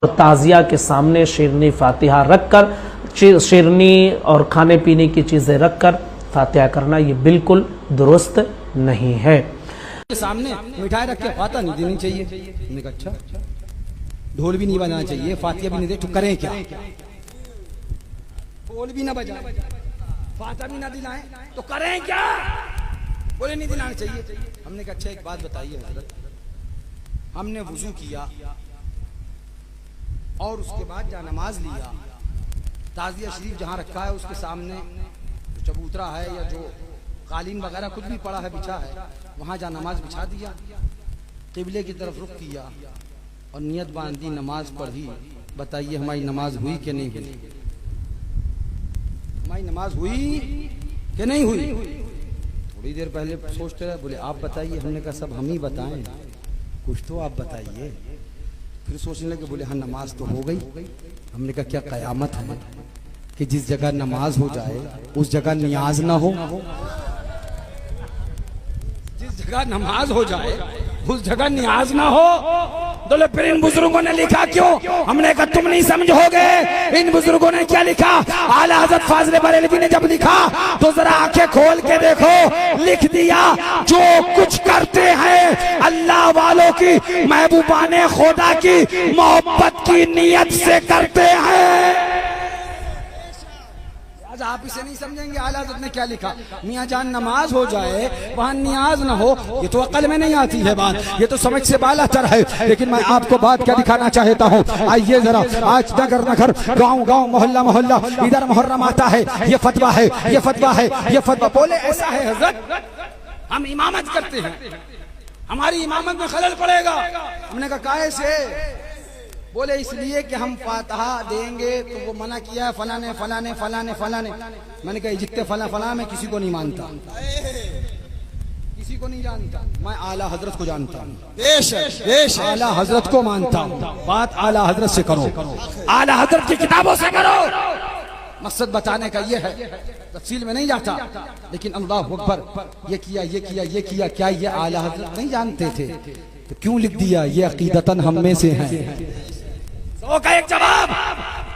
ताज़िया के सामने शेरनी फातिहा रखकर, शेरनी और खाने पीने की चीज़ें रखकर फातिहा करना ये बिल्कुल दुरुस्त नहीं है। सामने मिठाई रख के फातिहा नहीं देनी चाहिए। मैंने कहा अच्छा, ढोल भी नहीं बजाना चाहिए, फातिहा भी नहीं दे तो करें क्या? ढोल भी ना बजाएं, फातिहा भी ना दिलाएं तो करें क्या? बोले नहीं दिलाना चाहिए। हमने कहा अच्छा एक बात बताइए हजरत, हमने वुजू किया और उसके बाद जहाँ नमाज लिया, ताज़िया शरीफ जहाँ रखा है उसके सामने जो चबूतरा है या जो कालीन वगैरह कुछ भी पड़ा है, बिछा है, वहाँ जहाँ नमाज बिछा दिया, किबले की तरफ रुख किया और नियत बांधी, नमाज पढ़ी। बताइए हमारी नमाज हुई कि नहीं हुई? हमारी नमाज हुई कि नहीं हुई? थोड़ी देर पहले सोचते रहे, बोले आप बताइए। हमने कहा सब हम ही बताएं, कुछ तो आप बताइए। फिर सोचने लगे, बोले हाँ नमाज तो हो गई। हमने कहा क्या कयामत है कि जिस जगह नमाज हो जाए उस जगह नियाज ना हो? जिस जगह नमाज हो जाए उस जगह नियाज ना हो? तो फिर इन बुजुर्गों ने लिखा क्यों? हमने कहा तुम नहीं समझोगे इन बुजुर्गों ने क्या लिखा। आला हज़रत फाज़िल बरेलवी ने जब लिखा तो जरा आंखें खोल के देखो, लिख दिया जो कुछ करते हैं अल्लाह वालों की, महबूबाने खुदा की मोहब्बत की नीयत से करते हैं। आप इसे नहीं समझेंगे। आला हज़रत ने क्या लिखा, मियाँ जान नमाज हो जाए वहाँ नियाज ना हो, ये तो अकल में नहीं आती है बात, ये तो समझ से बाला चढ़ है। लेकिन मैं आपको बात क्या दिखाना चाहता हूँ, आइए जरा, आज नगर नगर, गाँव गाँव, मोहल्ला मोहल्ला, इधर मुहर्रम आता है, ये फतवा है, ये फतवा है, ये फतवा। बोले ऐसा है हजरत, हम इमामत करते हैं, हमारी इमामत में खलल पड़ेगा। हमने कहा कैसे? बोले इसलिए कि हम फातिहा देंगे तो वो मना किया है फलाने फलाने फलाने फलाने। मैंने कहा जितने फला फला मैं किसी को नहीं मानता, किसी को नहीं जानता, मैं आला हजरत को जानता हूँ, आला हजरत को मानता हूँ। बात आला हजरत से करो, आला हजरत की किताबों से करो। मकसद बताने का ये है, तफसील में नहीं जाता, लेकिन अल्लाह अकबर, ये किया ये किया ये किया, क्या ये आला हजरत नहीं जानते थे? तो क्यों लिख दिया ये अकीदतन हम में से है? तो का एक जवाब।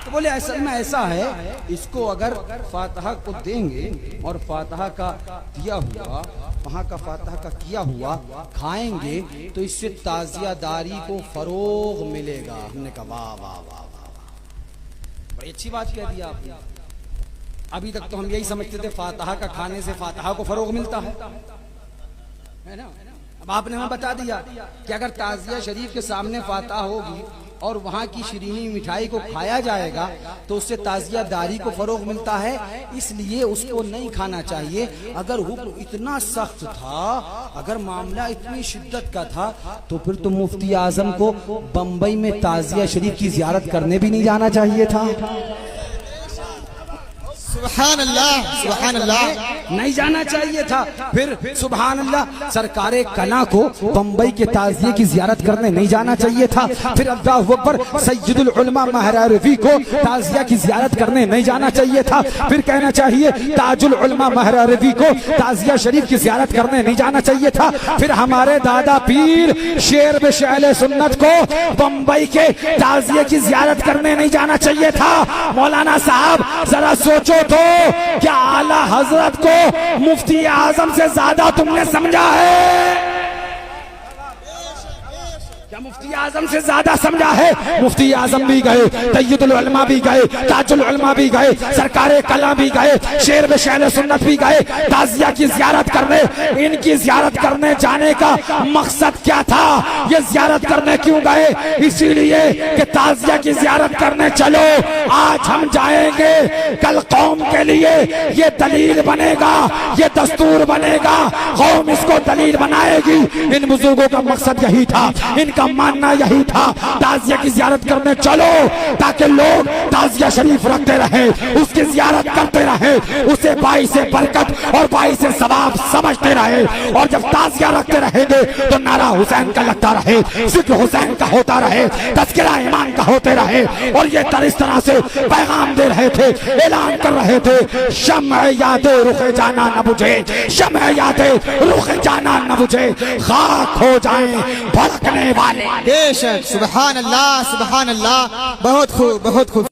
तो बोले असल में ऐसा है, इसको अगर फातिहा को देंगे और फातिहा का दिया हुआ, वहाँ का फातिहा का किया हुआ खाएंगे तो इससे ताज़ियादारी को फरोग मिलेगा। हमने कहा वाह वाह वाह वाह, बड़ी अच्छी बात कह दी आपने। अभी तक तो हम यही समझते थे फातिहा का खाने से फातिहा को फरोग मिलता है ना। अब आपने हमें बता दिया कि अगर ताज़िया शरीफ के सामने फातिहा होगी और वहाँ की शीरीनी मिठाई को खाया जाएगा तो उससे ताज़ियादारी को फरोग मिलता है, इसलिए उसको नहीं खाना चाहिए। अगर हुक्म इतना सख्त था, अगर मामला इतनी शिद्दत का था, तो फिर तो मुफ्ती आजम को बम्बई में ताज़िया शरीफ की जियारत करने भी नहीं जाना चाहिए था। सुभान अल्लाह, सुभान अल्लाह, नहीं जाना चाहिए था। फिर सुभान अल्लाह, सरकारे कला को बम्बई के ताज़िये की जियारत करने नहीं जाना चाहिए था। फिर अल्लाहु अकबर, सैयदुल उलमा महरारवी को ताज़िया की जियारत करने नहीं जाना चाहिए था। फिर कहना चाहिए ताजुल उलमा महरारवी को ताज़िया शरीफ की जियारत करने नहीं जाना चाहिए था। फिर हमारे दादा पीर शेर बेशअले सुन्नत को बम्बई के ताज़िये की जियारत करने नहीं जाना चाहिए था। मौलाना साहब जरा सोचो तो, क्या आला हजरत को मुफ्ती आजम से ज्यादा तुमने समझा है? क्या मुफ्ती आजम से ज्यादा समझा है? मुफ्ती आजम भी गए, सय्यदुल उलमा भी गए, ताजुल उलमा भी गए, सरकारे कला भी गए, शेर बेशअले सुन्नत भी गए ताज़िया की जियारत करने। इनकी जियारत करने जाने का मकसद क्या था? ये जियारत करने क्यों गए? इसीलिए कि ताज़िया की जियारत करने चलो, आज हम जाएंगे, कल कौम के लिए ये दलील बनेगा, ये दस्तूर बनेगा, कौम इसको दलील बनाएगी। इन बुजुर्गों का मकसद यही था, इनका मानना यही था, ताज़िया की जियारत करने चलो ताकि लोग ताज़िया शरीफ रखते रहे, उसकी जियारत करते रहे, उसे बाई से बरकत और बाई से सवाब समझते रहे। और जब ताज़िया रखते रहेंगे तो नारा हुसैन का लगता रहे, जिक्र हुसैन का होता रहे, तज़किरा ईमान का होते रहे। और ये इस तरह से पैगाम दे रहे थे, ऐलान कर रहे थे, शम्अ यादे रुखे जाना न बुझे, शम्अ यादे रुखे जाना न बुझे, खाक हो जाए भड़कने वाले बेशक, सुभान अल्लाह, बहुत खूब, बहुत खूब।